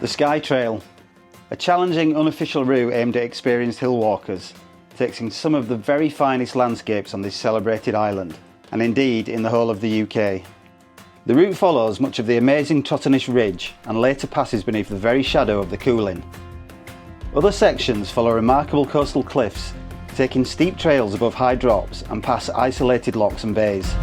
The Skye Trail, a challenging unofficial route aimed at experienced hill walkers, takes in some of the very finest landscapes on this celebrated island, and indeed in the whole of the UK. The route follows much of the amazing Trotternish Ridge and later passes beneath the very shadow of the Quiraing. Other sections follow remarkable coastal cliffs, taking steep trails above high drops and past isolated lochs and bays.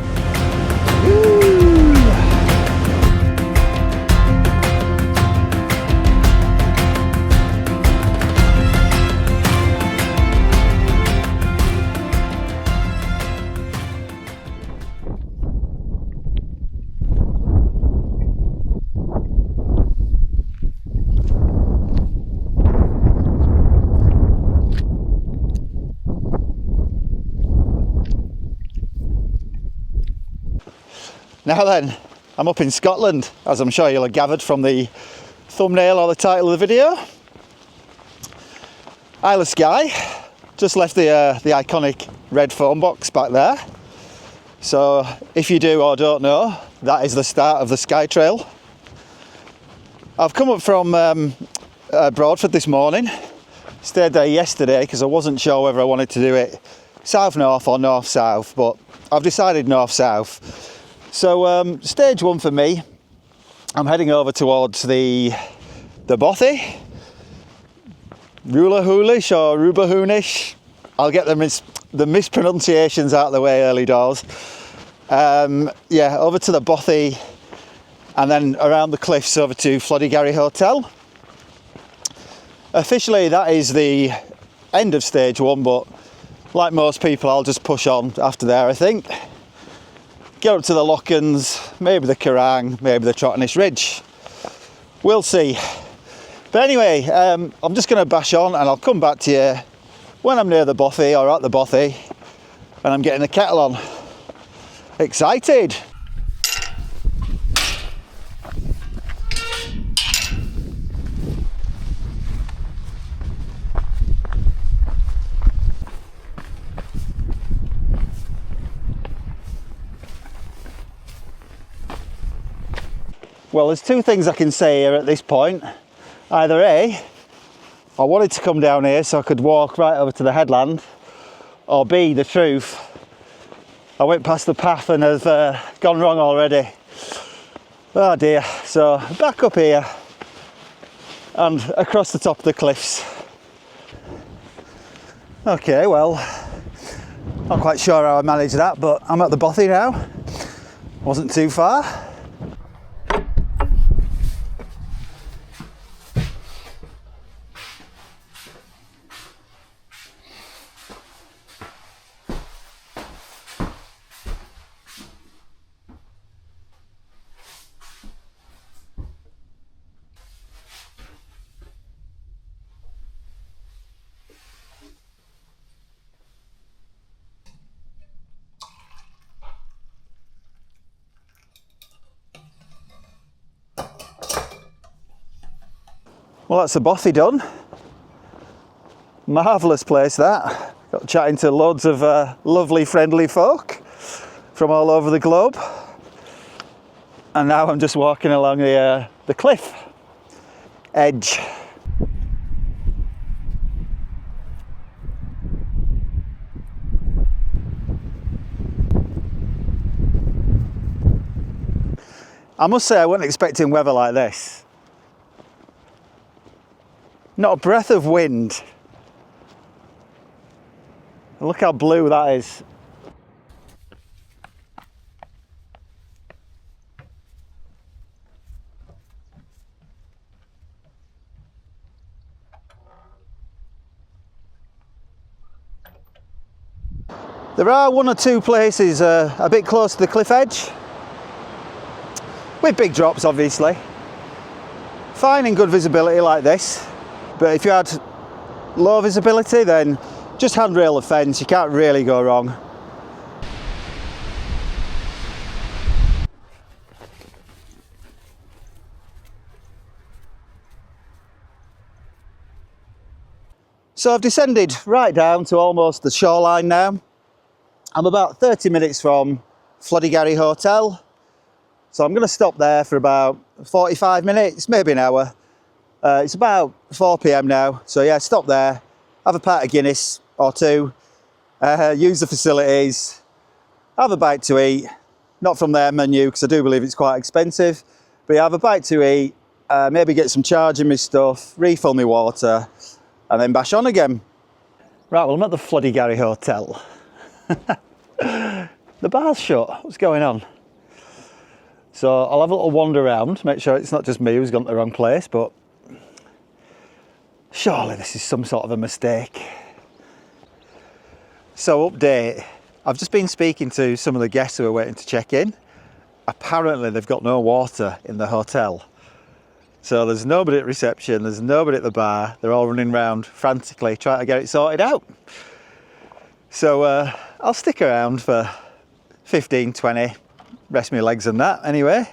Now then, I'm up in Scotland, as I'm sure you'll have gathered from the thumbnail or the title of the video. Isle of Skye, just left the iconic red phone box back there. So if you do or don't know, that is the start of the Skye Trail. I've come up from Broadford this morning, stayed there yesterday because I wasn't sure whether I wanted to do it south-north or north-south, but I've decided north-south. So stage one for me, I'm heading over towards the bothy, Rulahoolish or Rubahoonish. I'll get the mispronunciations out of the way early doors. Yeah, over to the bothy and then around the cliffs over to Floddygarry Hotel. Officially that is the end of stage one, but like most people I'll just push on after there, I think. Get up to the Lochans, maybe the Quiraing, maybe the Trotternish Ridge. We'll see. But anyway, I'm just going to bash on and I'll come back to you when I'm near the bothy or at the bothy and I'm getting the kettle on. Excited! Well, there's two things I can say here at this point. Either A, I wanted to come down here so I could walk right over to the headland, or B, the truth, I went past the path and have gone wrong already. Oh dear. So back up here and across the top of the cliffs. Okay, well, not quite sure how I managed that, but I'm at the bothy now. Wasn't too far. Well, that's the bothy done. Marvellous place that. Got chatting to loads of lovely, friendly folk from all over the globe. And now I'm just walking along the cliff edge. I must say I wasn't expecting weather like this. Not a breath of wind. Look how blue that is. There are one or two places a bit close to the cliff edge, with big drops obviously. Fine and good visibility like this. But if you had low visibility, then just handrail the fence, you can't really go wrong. So I've descended right down to almost the shoreline now. I'm about 30 minutes from Floddygarry Hotel. So I'm going to stop there for about 45 minutes, maybe an hour, It's about 4 p.m. now, so yeah, stop there, have a pint of Guinness or two, use the facilities, have a bite to eat, not from their menu because I do believe it's quite expensive, but yeah, have a bite to eat, maybe get some charge in my stuff, refill my water, and then bash on again. Right, well, I'm at the Floodygarry Hotel. The bar's shut, what's going on? So I'll have a little wander around, make sure it's not just me who's gone to the wrong place, but surely this is some sort of a mistake. So update, I've just been speaking to some of the guests who are waiting to check in. Apparently they've got no water in the hotel. So there's nobody at reception, there's nobody at the bar, they're all running around frantically trying to get it sorted out. So I'll stick around for 15, 20, rest my legs and that anyway,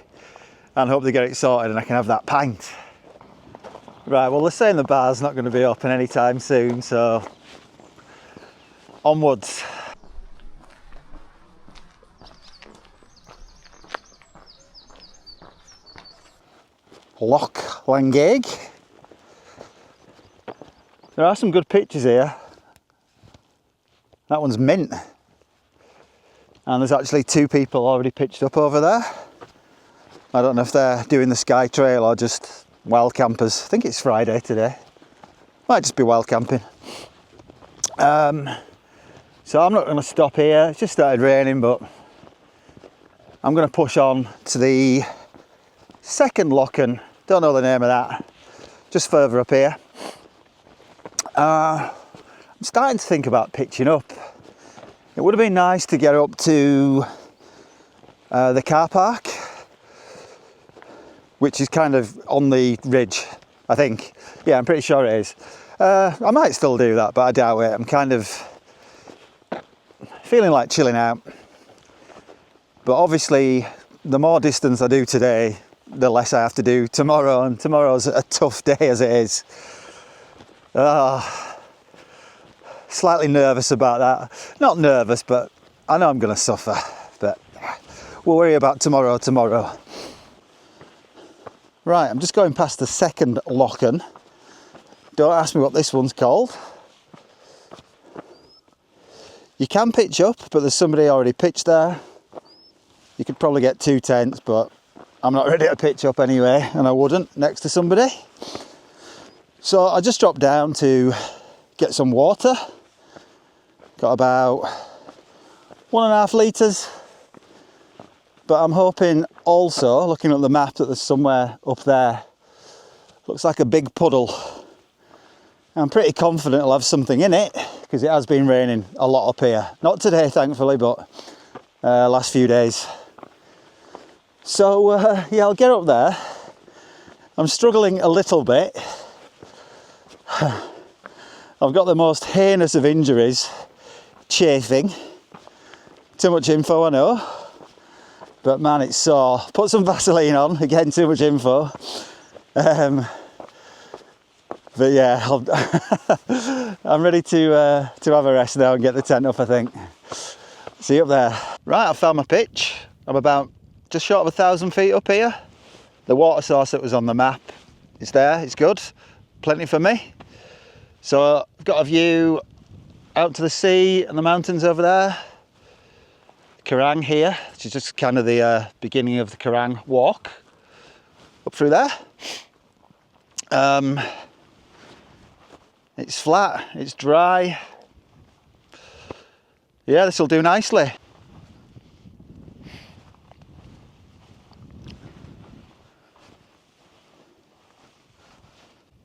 and hope they get it sorted and I can have that pint. Right, well they're saying the bar's not going to be open anytime soon, so onwards. Loch Langeg. There are some good pictures here. That one's mint. And there's actually 2 people already pitched up over there. I don't know if they're doing the Skye Trail or just wild campers. I think it's Friday today. Might just be wild camping. So I'm not going to stop here. It's just started raining, but I'm going to push on to the second Lochen. Don't know the name of that. Just further up here. I'm starting to think about pitching up. It would have been nice to get up to the car park, which is kind of on the ridge, I think. Yeah, I'm pretty sure it is. I might still do that, but I doubt it. I'm kind of feeling like chilling out. But obviously, the more distance I do today, the less I have to do tomorrow, and tomorrow's a tough day as it is. Slightly nervous about that. Not nervous, but I know I'm going to suffer. But we'll worry about tomorrow. Right, I'm just going past the second Lochen. Don't ask me what this one's called. You can pitch up, but there's somebody already pitched there. You could probably get 2 tents, but I'm not ready to pitch up anyway, and I wouldn't next to somebody. So I just dropped down to get some water. Got about 1.5 litres. But I'm hoping also, looking at the map, that there's somewhere up there. Looks like a big puddle. I'm pretty confident it'll have something in it, because it has been raining a lot up here. Not today, thankfully, but last few days. So yeah, I'll get up there. I'm struggling a little bit. I've got the most heinous of injuries, chafing. Too much info, I know. But man, it's sore. Put some Vaseline on, again, too much info. But yeah, I'm ready to have a rest now and get the tent up, I think. See you up there. Right, I found my pitch. I'm about just short of 1,000 feet up here. The water source that was on the map is there, it's good. Plenty for me. So I've got a view out to the sea and the mountains over there. Quiraing here, which is just kind of the beginning of the Quiraing walk. Up through there. It's flat, it's dry. Yeah, this will do nicely.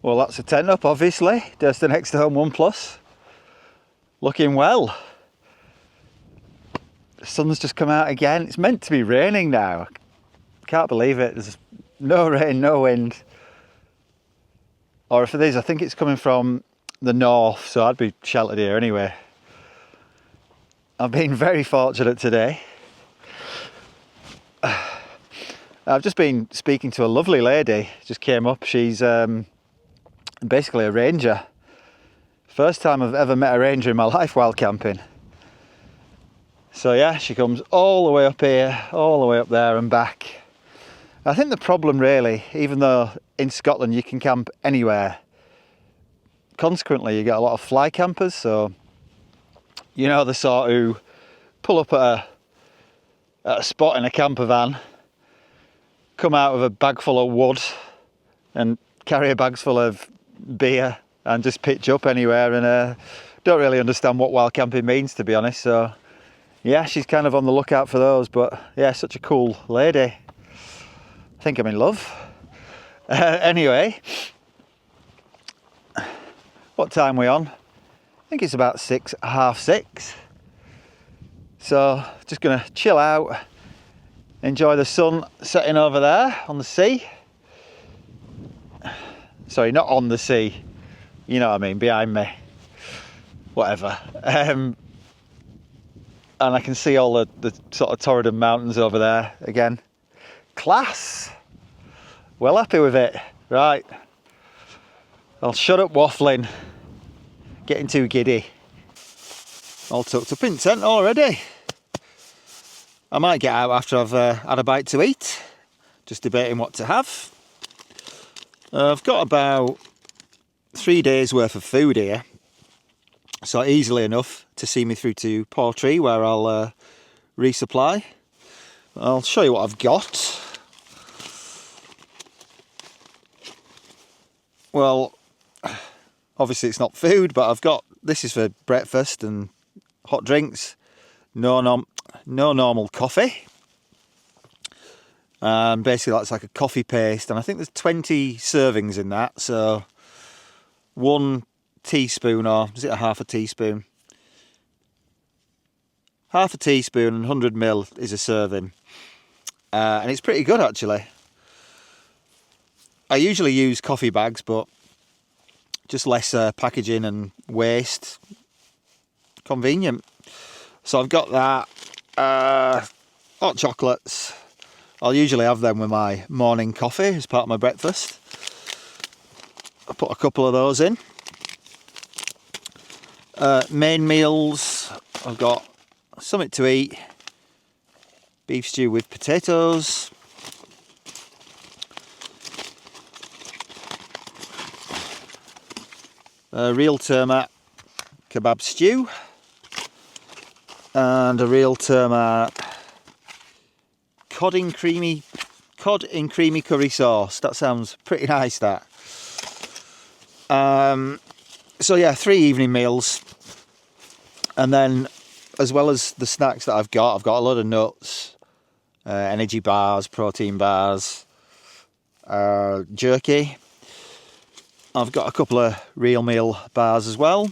Well, that's a tent up, obviously. Just the next to home 1+. Looking well. The sun's just come out again. It's meant to be raining now. Can't believe it. There's no rain, no wind. Or if it is, I think it's coming from the north, so I'd be sheltered here anyway. I've been very fortunate today. I've just been speaking to a lovely lady, just came up. She's basically a ranger. First time I've ever met a ranger in my life while camping. So yeah, she comes all the way up here, all the way up there and back. I think the problem really, even though in Scotland you can camp anywhere, consequently you get a lot of fly campers, so you know the sort who pull up at a spot in a camper van, come out with a bag full of wood and carry a bag full of beer and just pitch up anywhere, and don't really understand what wild camping means, to be honest. So yeah, she's kind of on the lookout for those, but yeah, such a cool lady. I think I'm in love. Anyway, what time are we on? I think it's about 6, half 6. So just gonna chill out, enjoy the sun setting over there on the sea. Sorry, not on the sea, you know what I mean, behind me, whatever. And I can see all the sort of Torridon Mountains over there again. Class! Well happy with it. Right, I'll shut up waffling, getting too giddy. All tucked up in tent already. I might get out after I've had a bite to eat, just debating what to have. I've got about 3 days worth of food here, so easily enough to see me through to Portree, where I'll resupply. I'll show you what I've got. Well, obviously it's not food, but I've got, this is for breakfast and hot drinks. No normal coffee. Basically that's like a coffee paste, and I think there's 20 servings in that, so 1 teaspoon, or is it a half a teaspoon? Half a teaspoon and 100 ml is a serving. And it's pretty good actually. I usually use coffee bags, but just less packaging and waste. Convenient. So I've got that. Hot chocolates. I'll usually have them with my morning coffee as part of my breakfast. I'll put a couple of those in. Main meals, I've got something to eat. Beef stew with potatoes. Real Termat kebab stew. And a Real Termat cod in creamy curry sauce. That sounds pretty nice, that. So yeah, 3 evening meals, and then as well as the snacks that I've got a lot of nuts, energy bars, protein bars, jerky. I've got a couple of real meal bars as well,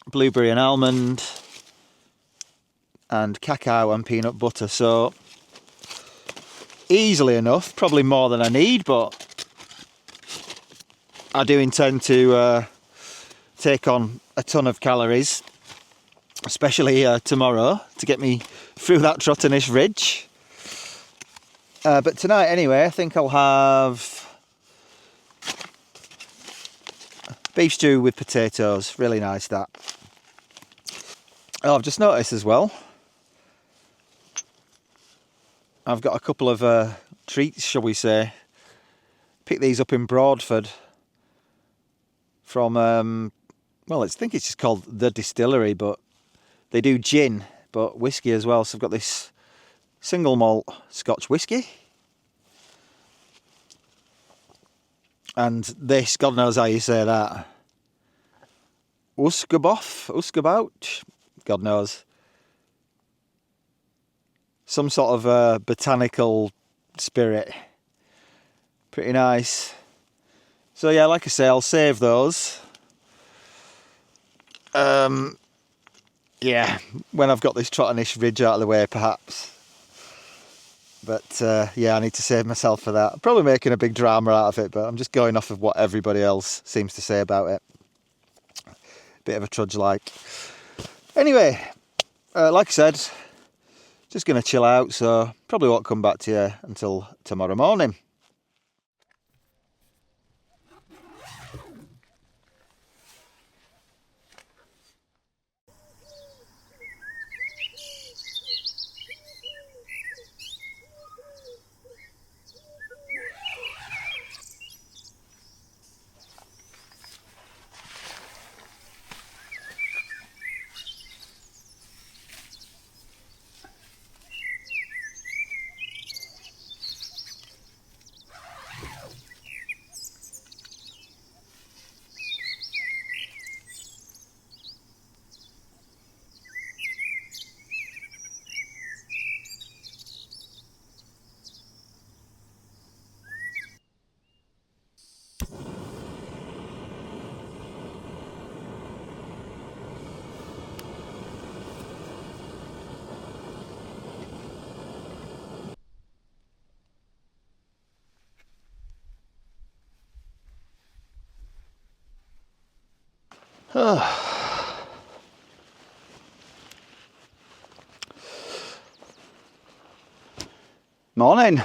blueberry and almond, and cacao and peanut butter. So easily enough, probably more than I need, but I do intend to take on a ton of calories, especially tomorrow, to get me through that Trotternish Ridge. But tonight anyway, I think I'll have beef stew with potatoes. Really nice, that. Oh, I've just noticed as well, I've got a couple of treats, shall we say. Picked these up in Broadford from, well, I think it's just called The Distillery, but they do gin, but whiskey as well. So I've got this single malt Scotch whiskey. And this, God knows how you say that. Uskabout, God knows. Some sort of botanical spirit. Pretty nice. So yeah, like I say, I'll save those. Yeah, when I've got this Trotternish Ridge out of the way, perhaps. But yeah, I need to save myself for that. I'm probably making a big drama out of it, but I'm just going off of what everybody else seems to say about it. Bit of a trudge like. Anyway, like I said, just going to chill out, so probably won't come back to you until tomorrow morning. Morning.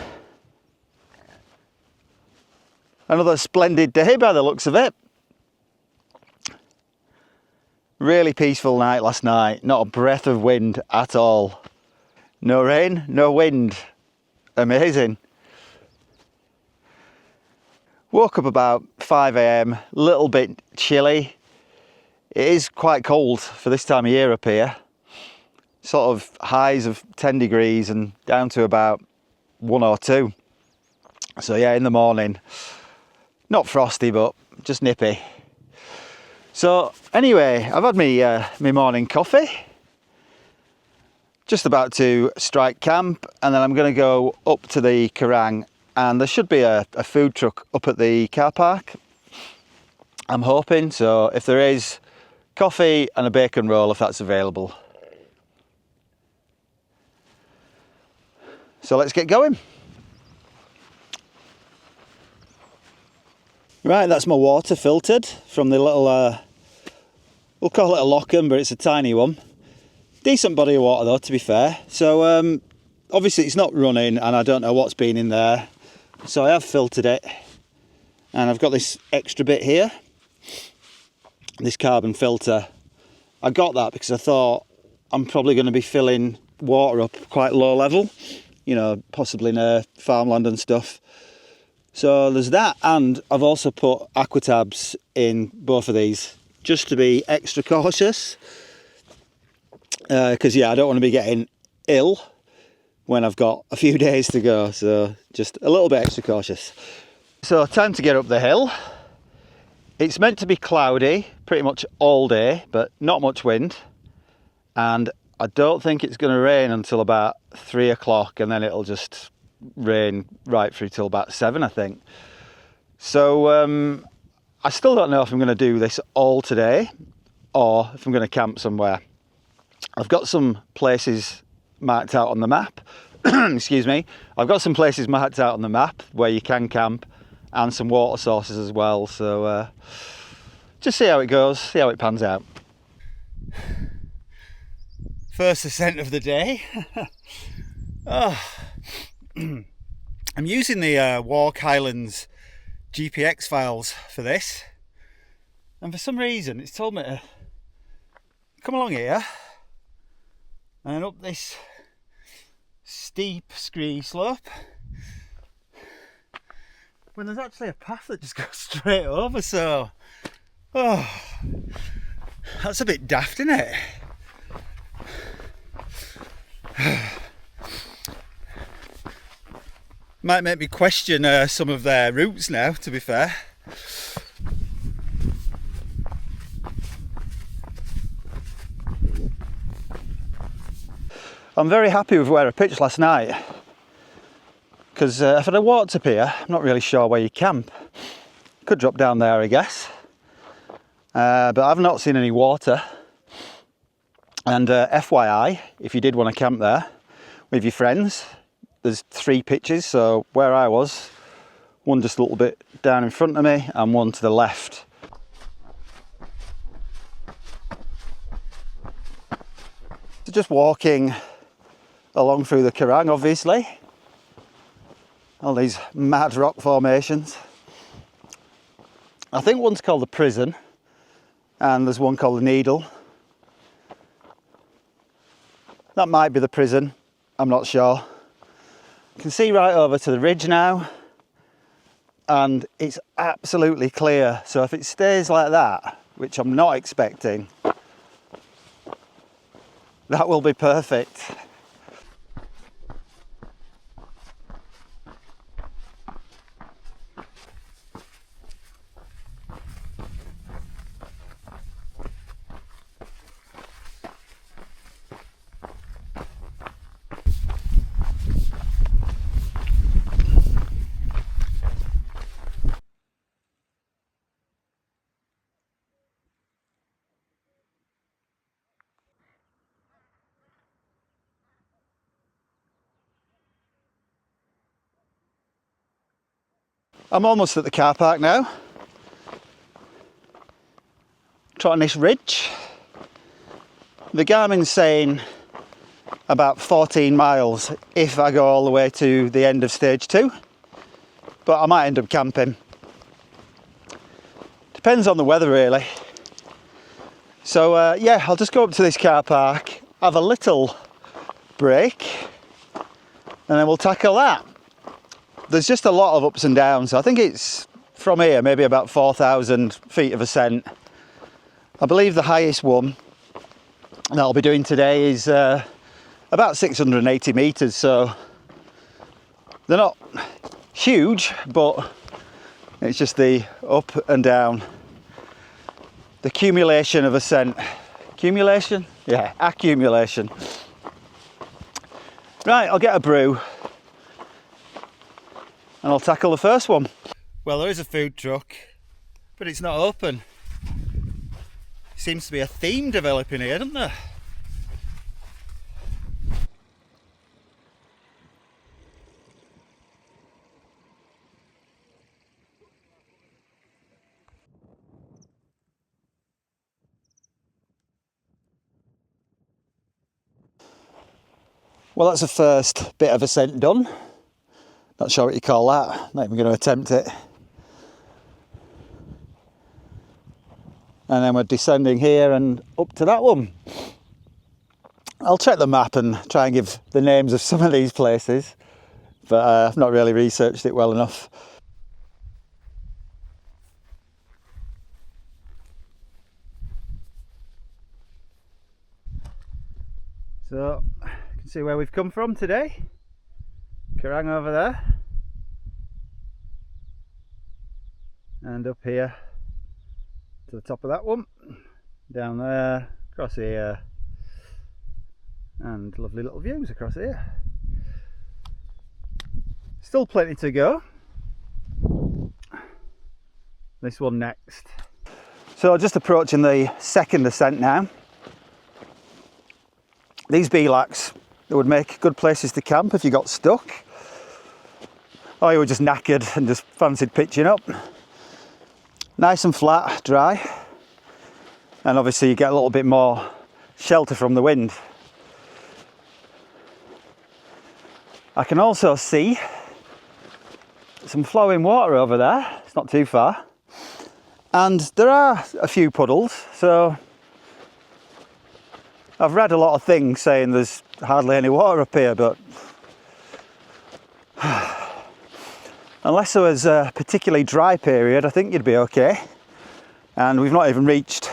Another splendid day by the looks of it. Really peaceful night last night. Not a breath of wind at all. No rain, no wind. Amazing. Woke up about 5 AM, little bit chilly. It is quite cold for this time of year up here. Sort of highs of 10 degrees and down to about 1 or 2. So yeah, in the morning, not frosty, but just nippy. So anyway, I've had my morning coffee. Just about to strike camp, and then I'm going to go up to the Quiraing, and there should be a food truck up at the car park. I'm hoping, so if there is, coffee and a bacon roll if that's available. So let's get going. Right, that's my water filtered from the little, we'll call it a Loch, but it's a tiny one. Decent body of water though, to be fair. So obviously it's not running and I don't know what's been in there. So I have filtered it, and I've got this extra bit here, this carbon filter. I got that because I thought I'm probably going to be filling water up quite low level, you know, possibly near farmland and stuff. So there's that, and I've also put aquatabs in both of these just to be extra cautious, because yeah, I don't want to be getting ill when I've got a few days to go, so just a little bit extra cautious. So time to get up the hill. It's meant to be cloudy pretty much all day, but not much wind, and I don't think it's going to rain until about 3 o'clock, and then it'll just rain right through till about 7, I think. So I still don't know if I'm going to do this all today or if I'm going to camp somewhere. I've got some places marked out on the map. Excuse me. I've got some places marked out on the map where you can camp, and some water sources as well. So just see how it goes, see how it pans out. First ascent of the day. Oh. I'm using the Scottish Highlands GPX files for this, and for some reason it's told me to come along here and up this steep scree slope when there's actually a path that just goes straight over. So that's a bit daft, isn't it? Might make me question some of their routes now, to be fair. I'm very happy with where I pitched last night, because if I'd have walked up here, I'm not really sure where you camp. Could drop down there, I guess, but I've not seen any water. And FYI, if you did want to camp there with your friends, there's 3 pitches. So where I was, one just a little bit down in front of me and one to the left. So just walking along through the Quiraing, obviously. All these mad rock formations. I think one's called the Prison, and there's one called the Needle. That might be the Prison, I'm not sure. You can see right over to the ridge now, and it's absolutely clear. So if it stays like that, which I'm not expecting, that will be perfect. I'm almost at the car park now. Trotternish Ridge. The Garmin's saying about 14 miles if I go all the way to the end of stage 2, but I might end up camping. Depends on the weather really. So yeah, I'll just go up to this car park, have a little break, and then we'll tackle that. There's just a lot of ups and downs. I think it's from here maybe about 4,000 feet of ascent. I believe the highest one that I'll be doing today is about 680 metres, so they're not huge, but it's just the up and down, the accumulation of ascent. Accumulation? Yeah, accumulation. Right, I'll get a brew and I'll tackle the first one. Well, there is a food truck, but it's not open. Seems to be a theme developing here, doesn't there? Well, that's the first bit of ascent done. Not sure what you call that. Not even going to attempt it. And then we're descending here and up to that one. I'll check the map and try and give the names of some of these places, but I've not really researched it well enough. So, you can see where we've come from today. Quiraing over there. And up here to the top of that one. Down there, across here. And lovely little views across here. Still plenty to go. This one next. So just approaching the second ascent now. These belacs, they would make good places to camp if you got stuck, or you were just knackered and just fancied pitching up. Nice and flat, dry, and obviously you get a little bit more shelter from the wind. I can also see some flowing water over there. It's not too far, and there are a few puddles, so I've read a lot of things saying there's hardly any water up here, but unless there was a particularly dry period, I think you'd be okay. And we've not even reached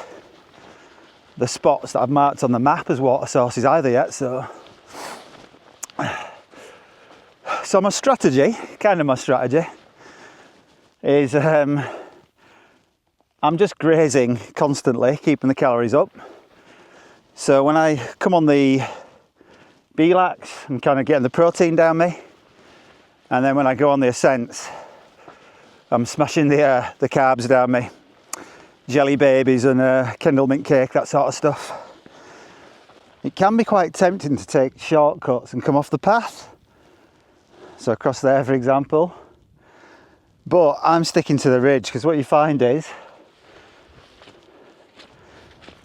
the spots that I've marked on the map as water sources either yet, so my strategy, is I'm just grazing constantly, keeping the calories up. So when I come on the belacs, I'm kind of getting the protein down me, and then when I go on the ascents, I'm smashing the carbs down me, jelly babies and Kendal mint cake, that sort of stuff. It can be quite tempting to take shortcuts and come off the path, so across there for example, but I'm sticking to the ridge, because what you find is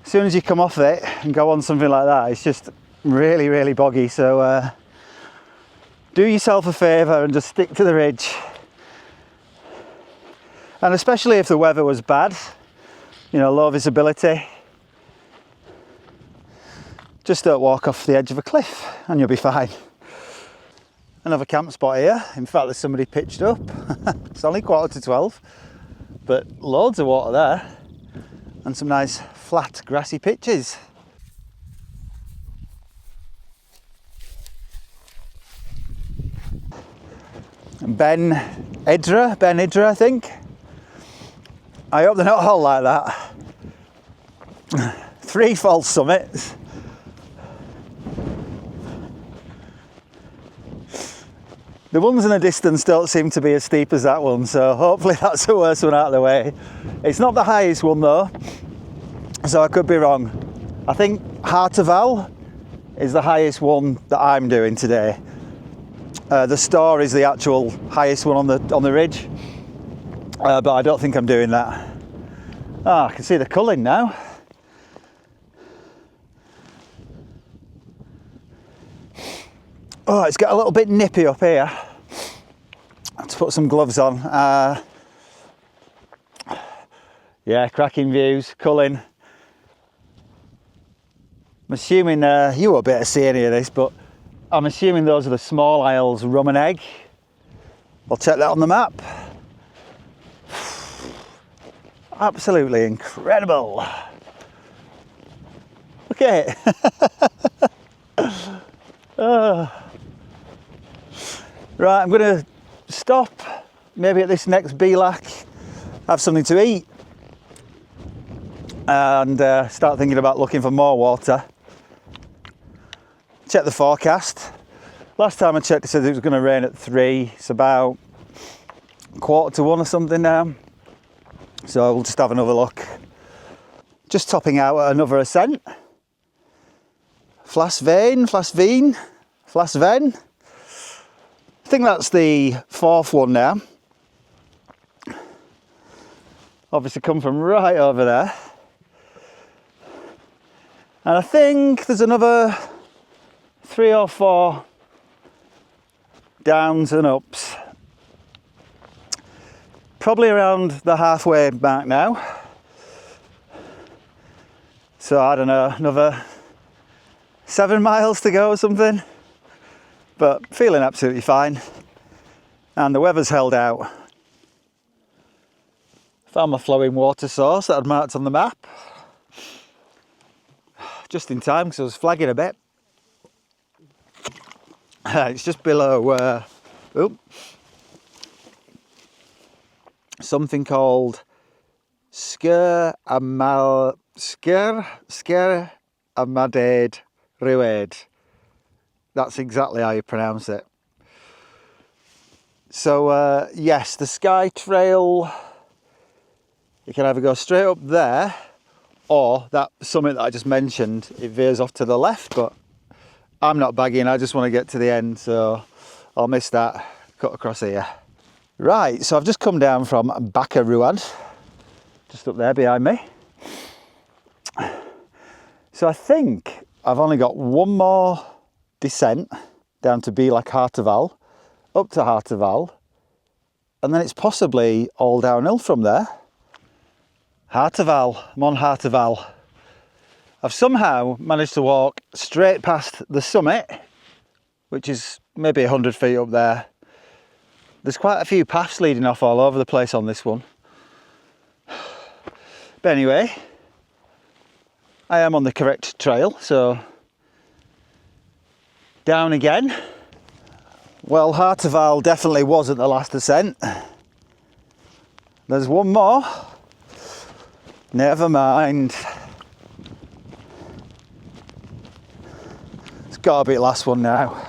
as soon as you come off it and go on something like that, it's just really, really boggy. So do yourself a favour and just stick to the ridge. And especially if the weather was bad, you know, low visibility, just don't walk off the edge of a cliff and you'll be fine. Another camp spot here. In fact, there's somebody pitched up. It's only 11:45, but loads of water there. And some nice flat grassy pitches. Ben Idra, I think. I hope they're not all like that. 3 false summits. The ones in the distance don't seem to be as steep as that one, so hopefully that's the worst one out of the way. It's not the highest one though, so I could be wrong. I think Hartaval is the highest one that I'm doing today. The Storr is the actual highest one on the ridge, but I don't think I'm doing that. I can see the culling now. Oh, it's got a little bit nippy up here. I have to put some gloves on. Yeah, cracking views, Cullen. I'm assuming, you won't be able to see any of this, but I'm assuming those are the small isles, Rum and Egg. I'll check that on the map. Absolutely incredible. Look at it. Right, I'm going to stop maybe at this next Belach, have something to eat, and start thinking about looking for more water. Check the forecast. Last time I checked, it said it was going to rain at 3. It's about 1:45 or something now. So we'll just have another look. Just topping out at another ascent. Flasven. I think that's the 4th one now. Obviously come from right over there. And I think there's another 3 or 4 downs and ups. Probably around the halfway mark now. So I don't know, another 7 miles to go or something. But feeling absolutely fine. And the weather's held out. Found my flowing water source that I'd marked on the map. Just in time because I was flagging a bit. It's just below something called Skye Amaded Rued. That's exactly how you pronounce it. So yes, the Skye Trail, you can either go straight up there, or that summit that I just mentioned, it veers off to the left, but I'm not bagging, I just want to get to the end, so I'll miss that, cut across here. Right, so I've just come down from Bacca Ruad, just up there behind me. So I think I've only got one more descent down to Belach Hartaval, up to Hartaval, and then it's possibly all downhill from there. Hartaval, I'm on Hartaval. I've somehow managed to walk straight past the summit, which is maybe 100 feet up there. There's quite a few paths leading off all over the place on this one. But anyway, I am on the correct trail, so down again. Well, Hartaval definitely wasn't the last ascent. There's one more. Never mind. It's got to be the last one now.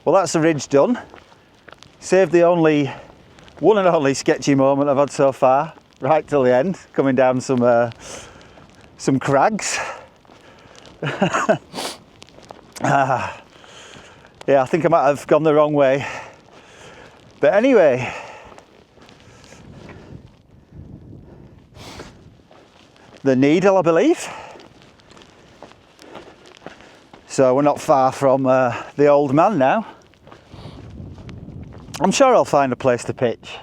Well, that's the ridge done. Saved the one and only sketchy moment I've had so far, right till the end, coming down some crags. Yeah, I think I might have gone the wrong way. But anyway, the Needle, I believe. So we're not far from the old man now. I'm sure I'll find a place to pitch.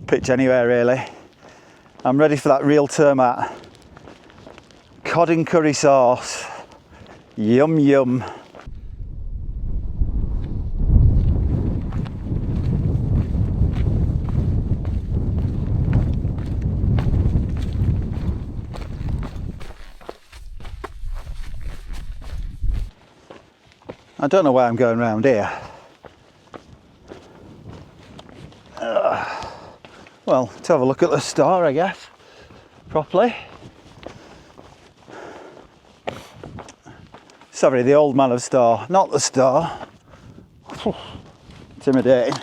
Pitch anywhere really. I'm ready for that real termat. Cod and curry sauce. Yum yum. I don't know why I'm going around here. Well, to have a look at the Storr, I guess, properly. Sorry, the old man of Storr, not the Storr. Intimidating.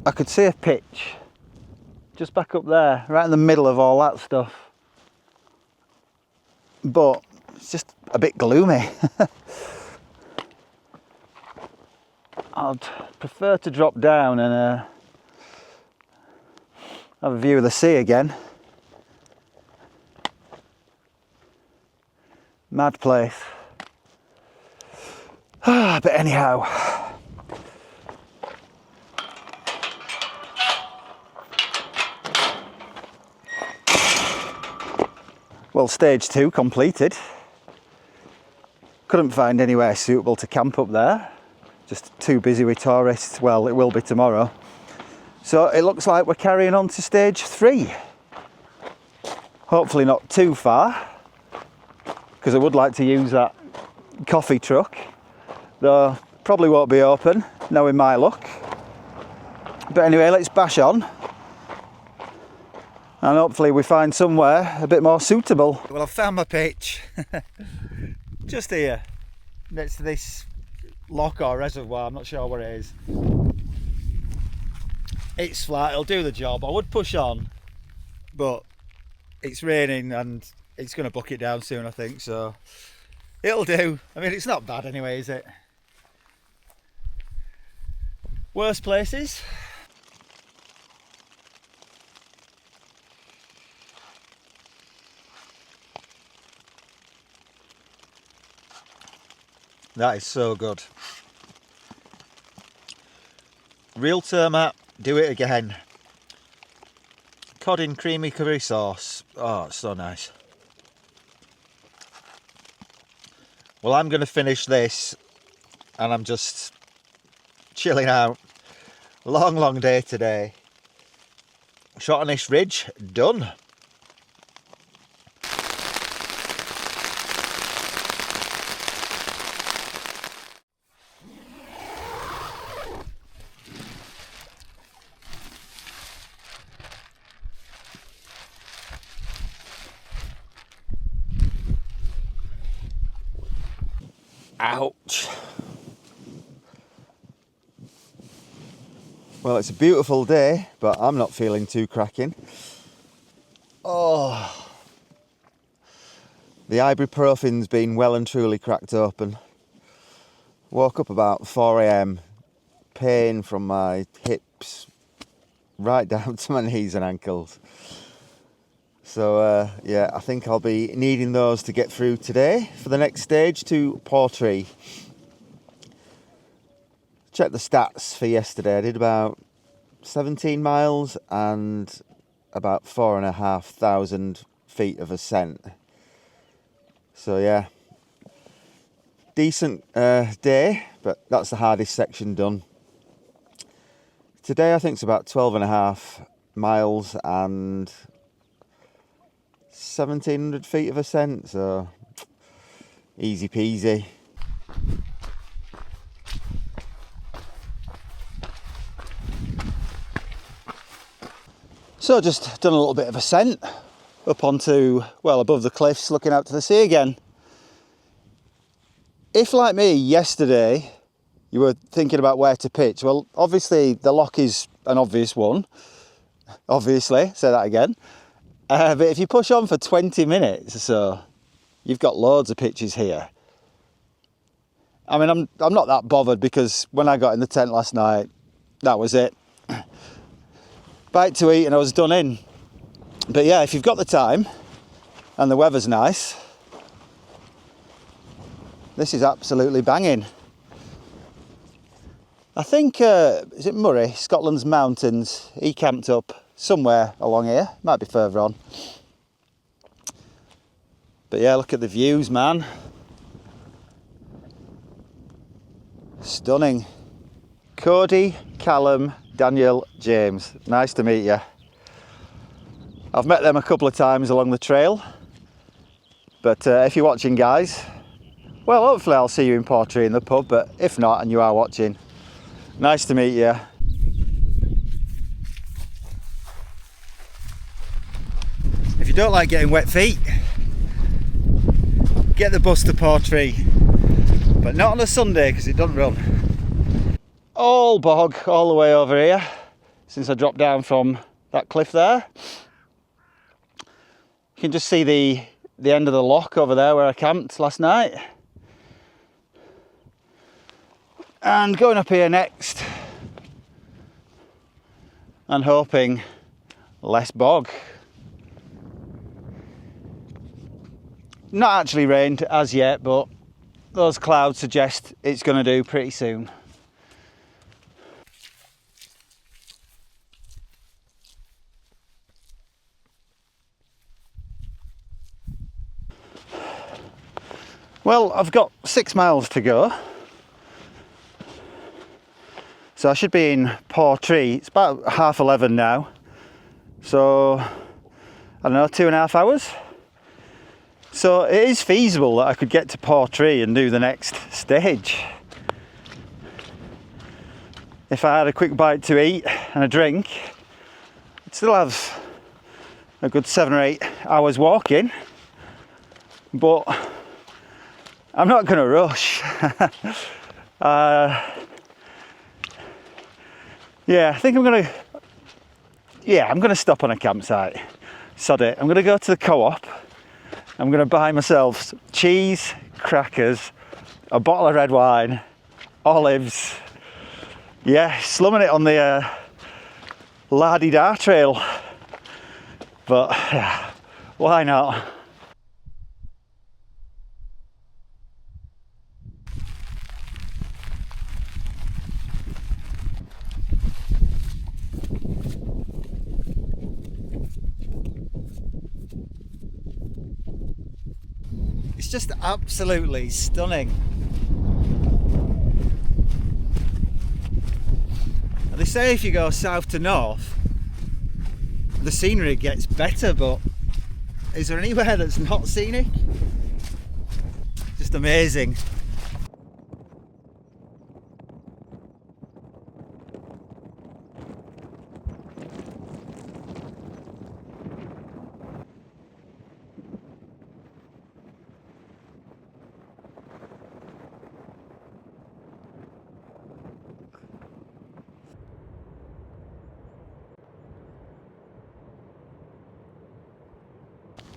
I could see a pitch just back up there, right in the middle of all that stuff. But it's just a bit gloomy. I'd prefer to drop down and have a view of the sea again. Mad place. But anyhow. Well, stage 2 completed. Couldn't find anywhere suitable to camp up there. Just too busy with tourists. Well, it will be tomorrow. So it looks like we're carrying on to stage 3. Hopefully not too far, because I would like to use that coffee truck, though probably won't be open, knowing my luck. But anyway, let's bash on. And hopefully we find somewhere a bit more suitable. Well, I've found my pitch. Just here, next to this loch or reservoir, I'm not sure what it is. It's flat, it'll do the job. I would push on, but it's raining and it's going to bucket down soon, I think, so it'll do. I mean, it's not bad anyway, is it? Worst places? That is so good. Real Termat, do it again. Cod in creamy curry sauce. Oh, it's so nice. Well, I'm going to finish this and I'm just chilling out. Long day today. Trotternish Ridge, done. Ouch. Well, it's a beautiful day, but I'm not feeling too cracking. Oh, the ibuprofen's been well and truly cracked open. Woke up about 4 AM, pain from my hips right down to my knees and ankles. So yeah, I think I'll be needing those to get through today for the next stage to Portree. Check the stats for yesterday. I did about 17 miles and about 4,500 feet of ascent. So yeah, decent day, but that's the hardest section done. Today I think it's about 12.5 miles and 1,700 feet of ascent, so easy peasy. So just done a little bit of ascent up onto, well, above the cliffs, looking out to the sea again. If, like me, yesterday you were thinking about where to pitch, well, obviously the Loch is an obvious one. Obviously, say that again. But if you push on for 20 minutes or so, you've got loads of pitches here. I mean, I'm not that bothered because when I got in the tent last night, that was it. Bite to eat and I was done in. But yeah, if you've got the time and the weather's nice, this is absolutely banging. I think, is it Murray, Scotland's mountains, he camped up somewhere along here, might be further on. But yeah, look at the views, man. Stunning. Cody, Callum, Daniel, James, nice to meet you. I've met them a couple of times along the trail. But if you're watching, guys, well, hopefully I'll see you in Portree in the pub, but if not and you are watching, nice to meet you. If you don't like getting wet feet, get the bus to Portree, but not on a Sunday because it doesn't run. All bog all the way over here since I dropped down from that cliff there. You can just see the end of the loch over there where I camped last night. And going up here next and hoping less bog. Not actually rained as yet, but those clouds suggest it's going to do pretty soon. Well, I've got 6 miles to go. So I should be in Portree. It's about 11:30 now. So, I don't know, 2.5 hours. So it is feasible that I could get to Portree and do the next stage. If I had a quick bite to eat and a drink, I'd still have a good 7 or 8 hours walking. But I'm not going to rush. Yeah, I think I'm going to stop on a campsite. Sod it. I'm going to go to the co-op. I'm going to buy myself cheese, crackers, a bottle of red wine, olives. Yeah, slumming it on the La-di-da trail. But yeah, why not? It's just absolutely stunning. They say if you go south to north, the scenery gets better, but is there anywhere that's not scenic? Just amazing.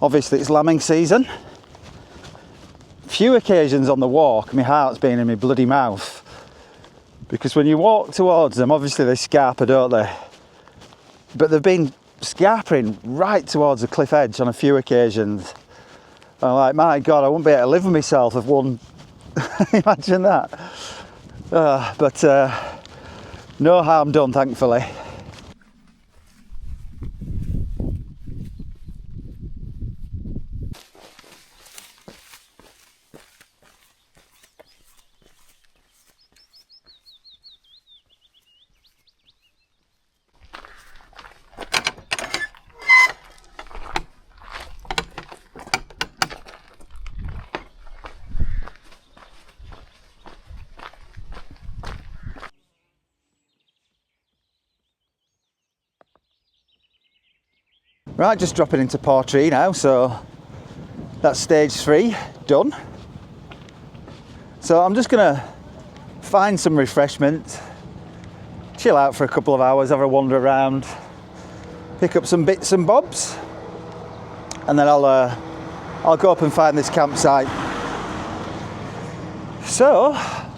Obviously it's lambing season. Few occasions on the walk my heart's been in my bloody mouth, because when you walk towards them, obviously they scarper, don't they? But they've been scarpering right towards the cliff edge on a few occasions. I'm like, my God, I wouldn't be able to live with myself if one. Imagine that. But no harm done, thankfully. Right, just dropping into Portree now, so that's stage 3 done. So I'm just gonna find some refreshment, chill out for a couple of hours, have a wander around, pick up some bits and bobs, and then I'll go up and find this campsite. So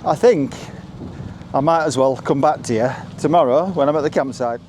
I think I might as well come back to you tomorrow when I'm at the campsite.